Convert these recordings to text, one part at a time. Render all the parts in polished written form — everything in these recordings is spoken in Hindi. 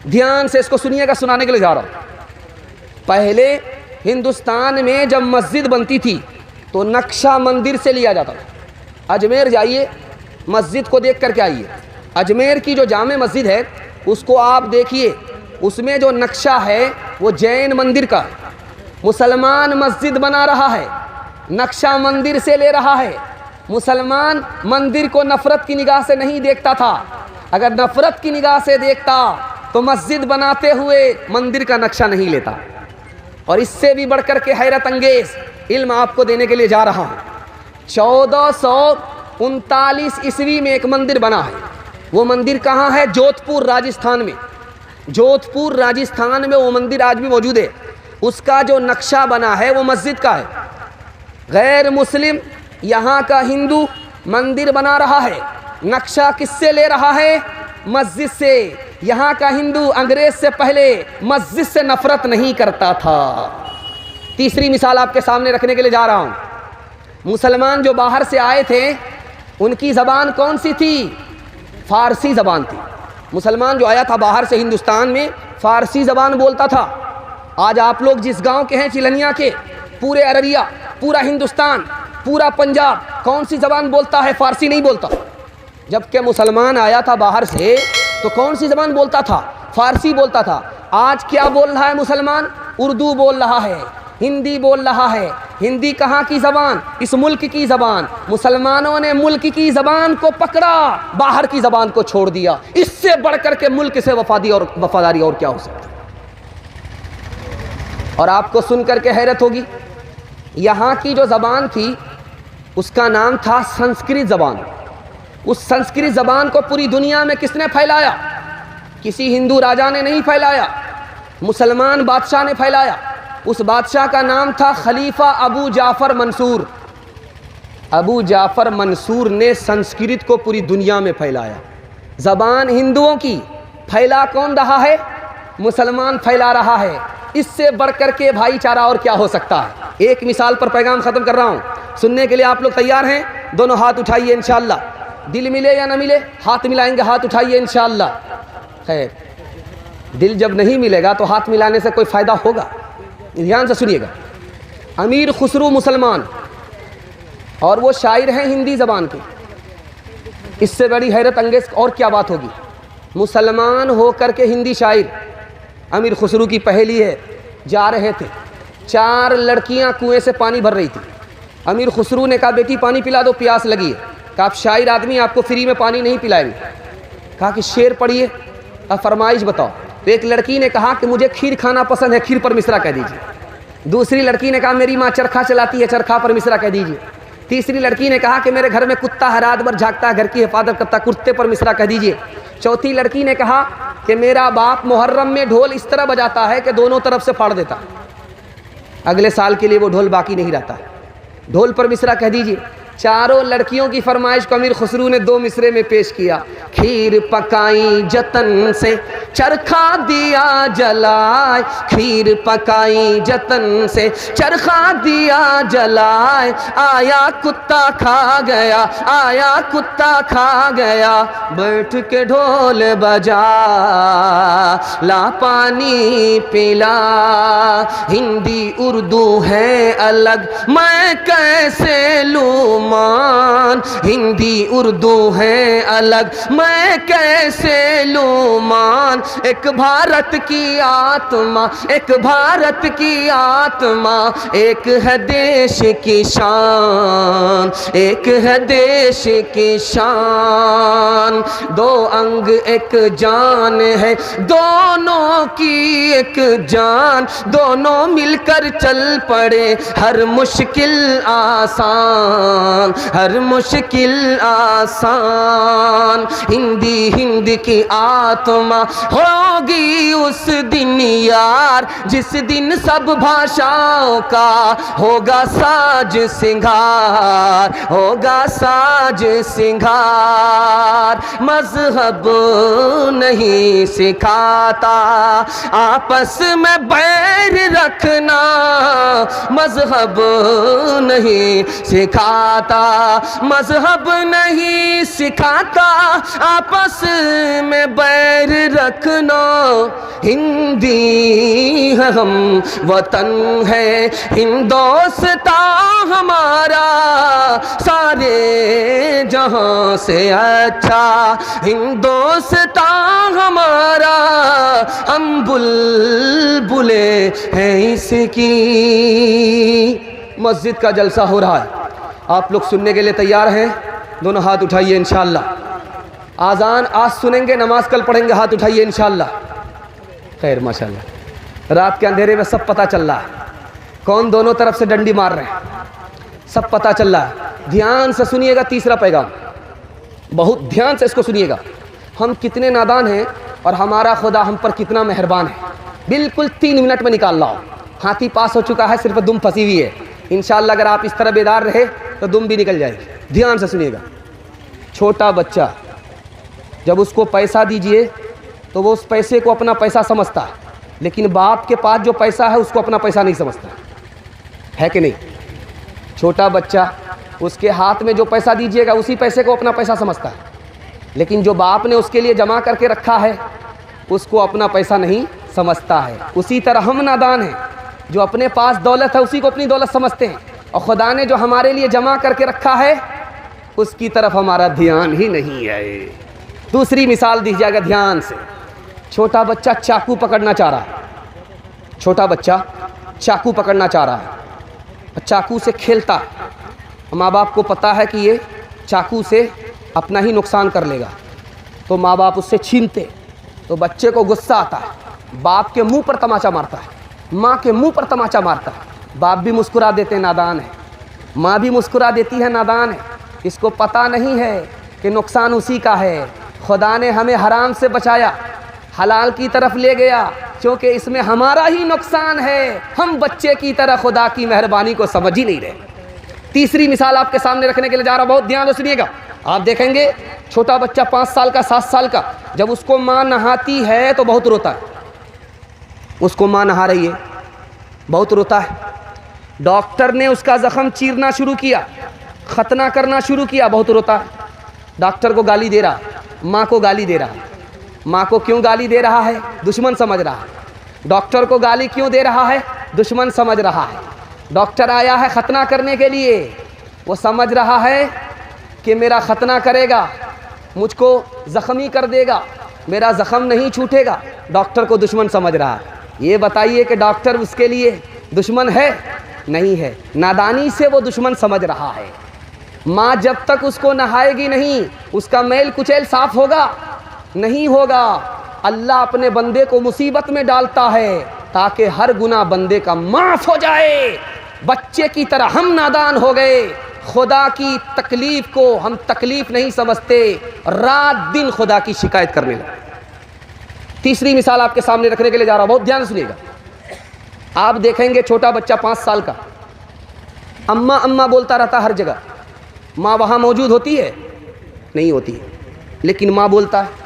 ध्यान से इसको सुनिएगा, सुनाने के लिए जा रहा हूँ। पहले हिंदुस्तान में जब मस्जिद बनती थी तो नक्शा मंदिर से लिया जाता था। अजमेर जाइए, मस्जिद को देख कर के आइए। अजमेर की जो जामे मस्जिद है उसको आप देखिए, उसमें जो नक्शा है वो जैन मंदिर का। मुसलमान मस्जिद बना रहा है, नक्शा मंदिर से ले रहा है। मुसलमान मंदिर को नफ़रत की निगाह से नहीं देखता था। अगर नफ़रत की निगाह से देखता तो मस्जिद बनाते हुए मंदिर का नक्शा नहीं लेता। और इससे भी बढ़कर के हैरत अंगेज़ इल्म आपको देने के लिए जा रहा हूँ। 1439 ईस्वी में एक मंदिर बना है। वो मंदिर कहाँ है? जोधपुर राजस्थान में। जोधपुर राजस्थान में वो मंदिर आज भी मौजूद है। उसका जो नक्शा बना है वो मस्जिद का है। गैर मुस्लिम यहाँ का हिंदू मंदिर बना रहा है, नक्शा किससे ले रहा है? मस्जिद से। यहाँ का हिंदू अंग्रेज से पहले मस्जिद से नफरत नहीं करता था। तीसरी मिसाल आपके सामने रखने के लिए जा रहा हूँ। मुसलमान जो बाहर से आए थे उनकी ज़बान कौन सी थी? फ़ारसी ज़बान थी। मुसलमान जो आया था बाहर से हिंदुस्तान में फ़ारसी ज़बान बोलता था। आज आप लोग जिस गांव के हैं, चिलनिया के, पूरे अररिया, पूरा हिंदुस्तान, पूरा पंजाब कौन सी ज़बान बोलता है? फ़ारसी नहीं बोलता। जबकि मुसलमान आया था बाहर से तो कौन सी ज़बान बोलता था? फ़ारसी बोलता था। आज क्या बोल रहा है मुसलमान? उर्दू बोल रहा है, हिंदी बोल रहा है। हिंदी कहाँ की ज़बान? इस मुल्क की ज़बान। मुसलमानों ने मुल्क की ज़बान को पकड़ा, बाहर की ज़बान को छोड़ दिया। इससे बढ़कर के मुल्क से वफादारी और क्या हो सकती? और आपको सुनकर के हैरत होगी, यहाँ की जो ज़बान थी उसका नाम था संस्कृत ज़बान। उस संस्कृत ज़बान को पूरी दुनिया में किसने फैलाया? किसी हिंदू राजा ने नहीं फैलाया, मुसलमान बादशाह ने फैलाया। उस बादशाह का नाम था खलीफा अबू जाफ़र मंसूर। अबू जाफ़र मंसूर ने संस्कृत को पूरी दुनिया में फैलाया। ज़बान हिंदुओं की फैला कौन रहा है? मुसलमान फैला रहा है। इससे बढ़कर के भाईचारा और क्या हो सकता है? एक मिसाल पर पैगाम ख़त्म कर रहा हूँ, सुनने के लिए आप लोग तैयार हैं? दोनों हाथ उठाइए इंशाअल्लाह। दिल मिले या ना मिले, हाथ मिलाएंगे, हाथ उठाइए इंशाअल्लाह। खैर, दिल जब नहीं मिलेगा तो हाथ मिलाने से कोई फ़ायदा होगा? ध्यान से सुनिएगा। अमीर खुसरू मुसलमान और वो शायर हैं हिंदी ज़बान के। इससे बड़ी हैरत अंगेज़ और क्या बात होगी? मुसलमान होकर के हिंदी शायर। अमीर खुसरू की पहेली है, जा रहे थे, 4 लड़कियां कुएं से पानी भर रही थी। अमीर खुसरू ने कहा, बेटी पानी पिला दो, प्यास लगी है। कहा, आप शायर आदमी, आपको फ्री में पानी नहीं पिलाएंगे। कहा कि शेर पढ़िए, अब फरमाइश बताओ। तो एक लड़की ने कहा कि मुझे खीर खाना पसंद है, खीर पर मिश्रा कह दीजिए। दूसरी लड़की ने कहा, मेरी माँ चरखा चलाती है, चरखा पर मिश्रा कह दीजिए। तीसरी लड़की ने कहा कि मेरे घर में कुत्ता है, रात भर झाँकता है, घर की हिफाजत करता, कुत्ते पर मिश्रा कह दीजिए। चौथी लड़की ने कहा कि मेरा बाप मुहर्रम में ढोल इस तरह बजाता है कि दोनों तरफ से फाड़ देता, अगले साल के लिए वो ढोल बाकी नहीं रहता, ढोल पर मिश्रा कह दीजिए। चारों लड़कियों की फरमाइश को अमीर खुसरू ने 2 मिसरे में पेश किया। खीर पकाई जतन से चरखा दिया जलाए, खीर पकाई जतन से चरखा दिया जलाए, आया कुत्ता खा गया, आया कुत्ता खा गया, बैठ के ढोल बजा ला पानी पिला। हिंदी उर्दू है अलग, मैं कैसे लूँ मान, हिंदी उर्दू है अलग, मैं कैसे लूँ मान। एक भारत की आत्मा, एक भारत की आत्मा, एक है देश की शान, एक है देश की शान। 2 अंग एक जान है, दोनों की एक जान, दोनों मिलकर चल पड़े, हर मुश्किल आसान, हर मुश्किल आसान। हिंदी हिंद की आत्मा होगी उस दिन यार, जिस दिन सब भाषाओं का होगा साज सिंगार, होगा साज सिंगार। मजहब नहीं सिखाता आपस में बैर रखना, मजहब नहीं सिखाता, मजहब नहीं सिखाता आपस में बैर रखना। हिंदी है हम, वतन है हिंदोस्तां हमारा, सारे जहां से अच्छा हिंदोस्तां हमारा, हम बुलबुले हैं इसकी। मस्जिद का जलसा हो रहा है, आप लोग सुनने के लिए तैयार हैं? दोनों हाथ उठाइए इंशाअल्लाह। आज़ान आज सुनेंगे, नमाज कल पढ़ेंगे, हाथ उठाइए इंशाअल्लाह। खैर माशाअल्लाह, रात के अंधेरे में सब पता चल रहा है कौन दोनों तरफ से डंडी मार रहे हैं, सब पता चल रहा है। ध्यान से सुनिएगा तीसरा पैगाम, बहुत ध्यान से इसको सुनिएगा। हम कितने नादान हैं और हमारा खुदा हम पर कितना मेहरबान है। बिल्कुल 3 मिनट में निकाल लाओ। हाथी पास हो चुका है, सिर्फ दुम फंसी हुई है। इंशाअल्लाह अगर आप इस तरह बेदार रहे तो दुम भी निकल जाएगी। ध्यान से सुनिएगा। छोटा बच्चा जब उसको पैसा दीजिए तो वो उस पैसे को अपना पैसा समझता है, लेकिन बाप के पास जो पैसा है उसको अपना पैसा नहीं समझता है कि नहीं? छोटा बच्चा उसके हाथ में जो पैसा दीजिएगा उसी पैसे को अपना पैसा समझता है, लेकिन जो बाप ने उसके लिए जमा करके रखा है उसको अपना पैसा नहीं समझता है। उसी तरह हम नादान हैं, जो अपने पास दौलत है उसी को अपनी दौलत समझते हैं, और खुदा ने जो हमारे लिए जमा करके रखा है उसकी तरफ हमारा ध्यान ही नहीं है। दूसरी मिसाल दीजिएगा ध्यान से। छोटा बच्चा चाकू पकड़ना चाह रहा है, छोटा बच्चा चाकू पकड़ना चाह रहा है, चाकू से खेलता है। माँ बाप को पता है कि ये चाकू से अपना ही नुकसान कर लेगा, तो माँ बाप उससे छीनते, तो बच्चे को गुस्सा आता है, बाप के मुंह पर तमाचा मारता है, माँ के मुंह पर तमाचा मारता है। बाप भी मुस्कुरा देते हैं, नादान है। माँ भी मुस्कुरा देती है, नादान है। इसको पता नहीं है कि नुकसान उसी का है। खुदा ने हमें हराम से बचाया, हलाल की तरफ ले गया, क्योंकि इसमें हमारा ही नुकसान है। हम बच्चे की तरह खुदा की मेहरबानी को समझ ही नहीं रहे। तीसरी मिसाल आपके सामने रखने के लिए जा रहा, बहुत ध्यान से सुनिएगा। आप देखेंगे छोटा बच्चा 5 साल का, 7 साल का, जब उसको माँ नहाती है तो बहुत रोता है। उसको माँ नहा रही है, बहुत रोता है। डॉक्टर ने उसका ज़ख़म चीरना शुरू किया, खतना करना शुरू किया, बहुत रोता है। डॉक्टर को गाली दे रहा, माँ को गाली दे रहा। माँ को क्यों गाली दे रहा है? दुश्मन समझ रहा है। डॉक्टर को गाली क्यों दे रहा है? दुश्मन समझ रहा है। डॉक्टर आया है खतना करने के लिए, वो समझ रहा है कि मेरा खतना करेगा, मुझको ज़ख़मी कर देगा, मेरा ज़ख़म नहीं छूटेगा। डॉक्टर को दुश्मन समझ रहा है। ये बताइए कि डॉक्टर उसके लिए दुश्मन है? नहीं है, नादानी से वो दुश्मन समझ रहा है। माँ जब तक उसको नहाएगी नहीं, उसका मैल कुचैल साफ़ होगा? नहीं होगा। अल्लाह अपने बंदे को मुसीबत में डालता है ताकि हर गुनाह बंदे का माफ़ हो जाए। बच्चे की तरह हम नादान हो गए, खुदा की तकलीफ़ को हम तकलीफ़ नहीं समझते, रात दिन खुदा की शिकायत करने लगे। तीसरी मिसाल आपके सामने रखने के लिए जा रहा हूँ, बहुत ध्यान से सुनिएगा। आप देखेंगे छोटा बच्चा 5 साल का, अम्मा अम्मा बोलता रहता हर जगह। माँ वहाँ मौजूद होती है? नहीं होती है, लेकिन माँ बोलता है।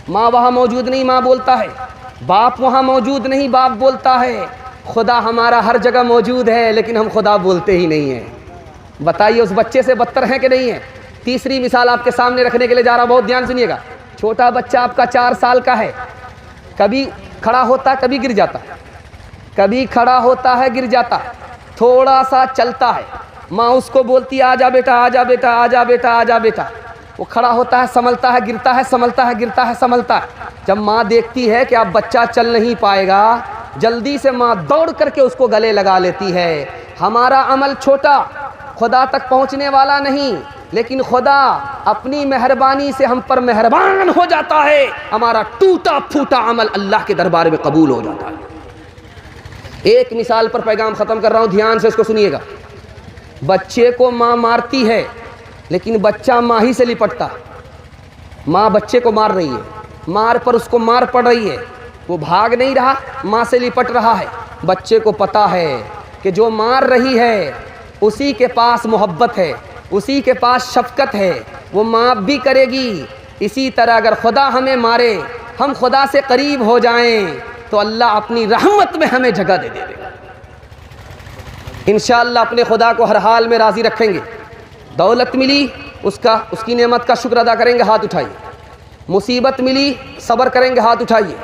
माँ वहाँ मौजूद नहीं, माँ बोलता है। बाप वहाँ मौजूद नहीं, बाप बोलता है। खुदा हमारा हर जगह मौजूद है, लेकिन हम खुदा बोलते ही नहीं हैं। बताइए उस बच्चे से बदतर है कि नहीं है? तीसरी मिसाल आपके सामने रखने के लिए जा रहा हूँ, बहुत ध्यान सुनिएगा। छोटा बच्चा आपका 4 साल का है, कभी खड़ा होता, कभी गिर जाता, कभी खड़ा होता है, गिर जाता, थोड़ा सा चलता है। माँ उसको बोलती है आजा बेटा, आजा बेटा, आजा बेटा, आजा बेटा। वो खड़ा होता है, संभलता है, गिरता है, संभलता है, गिरता है, संभलता है। जब माँ देखती है कि अब बच्चा चल नहीं पाएगा, जल्दी से माँ दौड़ करके उसको गले लगा लेती है। हमारा अमल छोटा, खुदा तक पहुँचने वाला नहीं, लेकिन खुदा अपनी मेहरबानी से हम पर मेहरबान हो जाता है। हमारा टूटा फूटा अमल अल्लाह के दरबार में कबूल हो जाता है। एक मिसाल पर पैगाम ख़त्म कर रहा हूँ, ध्यान से इसको सुनिएगा। बच्चे को माँ मारती है, लेकिन बच्चा माँ ही से लिपटता। माँ बच्चे को मार रही है, मार पर उसको मार पड़ रही है, वो भाग नहीं रहा, माँ से लिपट रहा है। बच्चे को पता है कि जो मार रही है उसी के पास मोहब्बत है, उसी के पास शफ़क़त है, वो माफ़ भी करेगी। इसी तरह अगर खुदा हमें मारे, हम खुदा से करीब हो जाएं, तो अल्लाह अपनी रहमत में हमें जगह दे देगा। इंशाअल्लाह अपने खुदा को हर हाल में राज़ी रखेंगे। दौलत मिली, उसकी नेमत का शुक्र अदा करेंगे, हाथ उठाइए। मुसीबत मिली, सब्र करेंगे, हाथ उठाइए।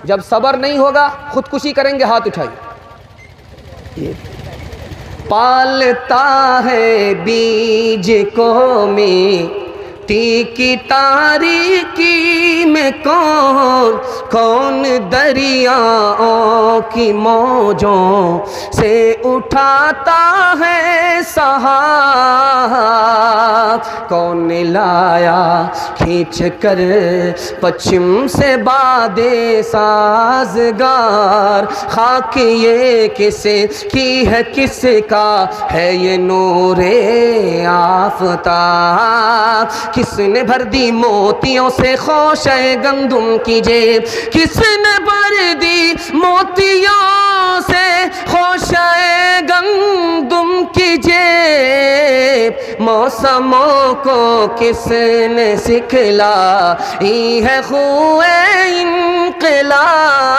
जब सब्र नहीं होगा खुदकुशी करेंगे। हाथ उठाइए। पालता है बीज को मिट्टी की तारीकी में कौन, कौन दरियाओं की मौजों से उठाता है सहाब, कौन लाया खींच कर पश्चिम से बादे साजगार, खाक ये किसे की है किसका है ये नूरे आफ़ताब, किसने भर दी मोतियों से खोशे गंदुम की जेब, किसने भर दी मोतियों से खोशे गंदुम की जेब, मौसमों को किसने सिखलाई है खुए इनक़िलाब,